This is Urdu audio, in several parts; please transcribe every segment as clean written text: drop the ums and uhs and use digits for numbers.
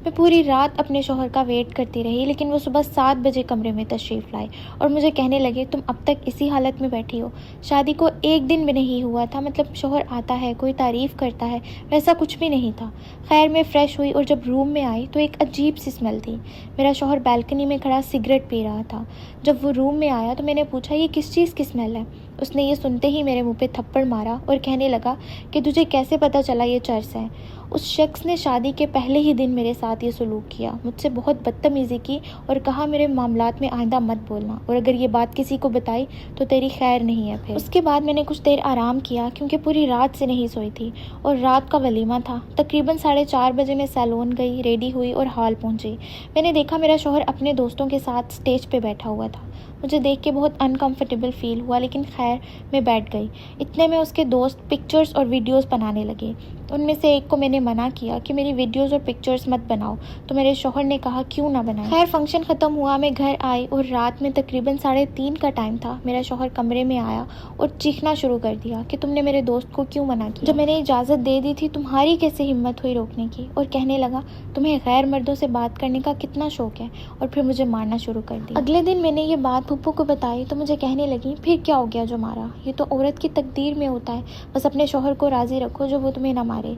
میں پوری رات اپنے شوہر کا ویٹ کرتی رہی، لیکن وہ صبح 7 بجے کمرے میں تشریف لائے اور مجھے کہنے لگے تم اب تک اسی حالت میں بیٹھی ہو، شادی کو 1 دن بھی نہیں ہوا تھا، مطلب شوہر آتا ہے کوئی تعریف کرتا ہے، ویسا کچھ بھی نہیں تھا۔ خیر میں فریش ہوئی اور جب روم میں آئی تو ایک عجیب سی اسمیل تھی۔ میرا شوہر بالکنی میں کھڑا سگریٹ پی رہا تھا۔ جب وہ روم میں آیا تو میں نے پوچھا یہ کس چیز کی اسمیل ہے؟ اس نے یہ سنتے ہی میرے منہ پہ تھپڑ مارا اور کہنے لگا کہ تجھے کیسے پتہ چلا یہ چرس ہے؟ اس شخص نے شادی کے پہلے ہی دن میرے ساتھ یہ سلوک کیا، مجھ سے بہت بدتمیزی کی اور کہا میرے معاملات میں آئندہ مت بولنا، اور اگر یہ بات کسی کو بتائی تو تیری خیر نہیں ہے پھر۔ اس کے بعد میں نے کچھ دیر آرام کیا کیونکہ پوری رات سے نہیں سوئی تھی اور رات کا ولیمہ تھا۔ تقریباً 4:30 بجے میں سیلون گئی، ریڈی ہوئی اور ہال پہنچی۔ میں نے دیکھا میرا شوہر اپنے دوستوں کے ساتھ اسٹیج پہ بیٹھا ہوا تھا۔ مجھے دیکھ کے بہت انکمفرٹیبل فیل ہوا، لیکن خیر میں بیٹھ گئی۔ اتنے میں اس کے دوست پکچرز اور ویڈیوز بنانے لگے۔ ان میں سے ایک کو میں نے منع کیا کہ میری ویڈیوز اور پکچرز مت بناؤ، تو میرے شوہر نے کہا کیوں نہ بنائیں۔ خیر فنکشن ختم ہوا، میں گھر آئی اور رات میں تقریباً 3:30 کا ٹائم تھا۔ میرا شوہر کمرے میں آیا اور چیخنا شروع کر دیا کہ تم نے میرے دوست کو کیوں منع کیا؟ جب میں نے اجازت دے دی تھی تمہاری کیسے ہمت ہوئی روکنے کی؟ اور کہنے لگا تمہیں غیر مردوں سے بات کرنے کا کتنا شوق ہے، اور پھر مجھے مارنا شروع کر دیا۔ اگلے دن میں نے یہ بات پھپھو کو بتائی تو مجھے کہنے لگی پھر کیا ہو گیا جو مارا؟ یہ تو عورت کی تقدیر میں ہوتا ہے، بس اپنے شوہر کو راضی رکھو جو وہ تمہیں نہ مارے۔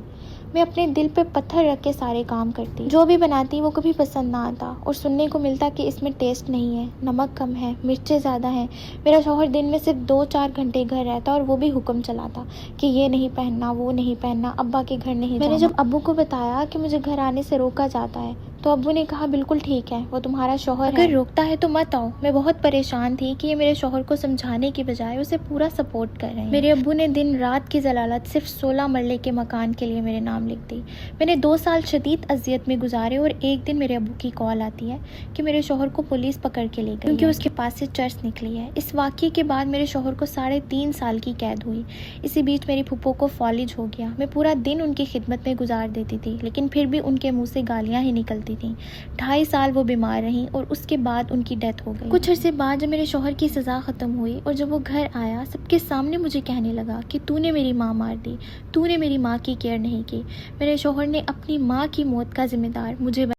میں اپنے دل پہ پتھر رکھ کے سارے کام کرتی، جو بھی بناتی وہ کبھی پسند نہ آتا، اور سننے کو ملتا کہ اس میں ٹیسٹ نہیں ہے، نمک کم ہے، مرچیں زیادہ ہیں۔ میرا شوہر دن میں صرف 2-4 گھنٹے گھر رہتا اور وہ بھی حکم چلاتا کہ یہ نہیں پہننا، وہ نہیں پہننا، ابا کے گھر نہیں جانا۔ میں نے جب ابو کو بتایا کہ مجھے گھر آنے سے روکا جاتا ہے تو ابو نے کہا بالکل ٹھیک ہے، وہ تمہارا شوہر ہے، اگر روکتا ہے تو مت آؤ۔ میں بہت پریشان تھی کہ یہ میرے شوہر کو سمجھانے کی بجائے اسے پورا سپورٹ کر رہے ہیں۔ میرے ابو نے دن رات کی ضلالت صرف 16 مرلے کے مکان کے لیے میرے نام لکھ دی۔ میں نے 2 سال شدید اذیت میں گزارے اور ایک دن میرے ابو کی کال آتی ہے کہ میرے شوہر کو پولیس پکڑ کے لے گئی کیونکہ اس کے پاس سے چرس نکلی ہے۔ اس واقعے کے بعد میرے شوہر کو 3.5 سال کی قید ہوئی۔ اسی بیچ میری پھپھو کو فالج ہو گیا۔ میں پورا دن ان کی خدمت میں گزار دیتی تھی، لیکن پھر بھی ان کے منہ سے گالیاں ہی نکلتی تھیں۔ 2.5 سال وہ بیمار رہیں اور اس کے بعد ان کی ڈیتھ ہو گئی۔ کچھ عرصے بعد جب میرے شوہر کی سزا ختم ہوئی اور جب وہ گھر آیا، سب کے سامنے مجھے کہنے لگا کہ تو نے میری ماں مار دی، تو نے میری ماں کی کیئر نہیں کی۔ میرے شوہر نے اپنی ماں کی موت کا ذمہ دار مجھے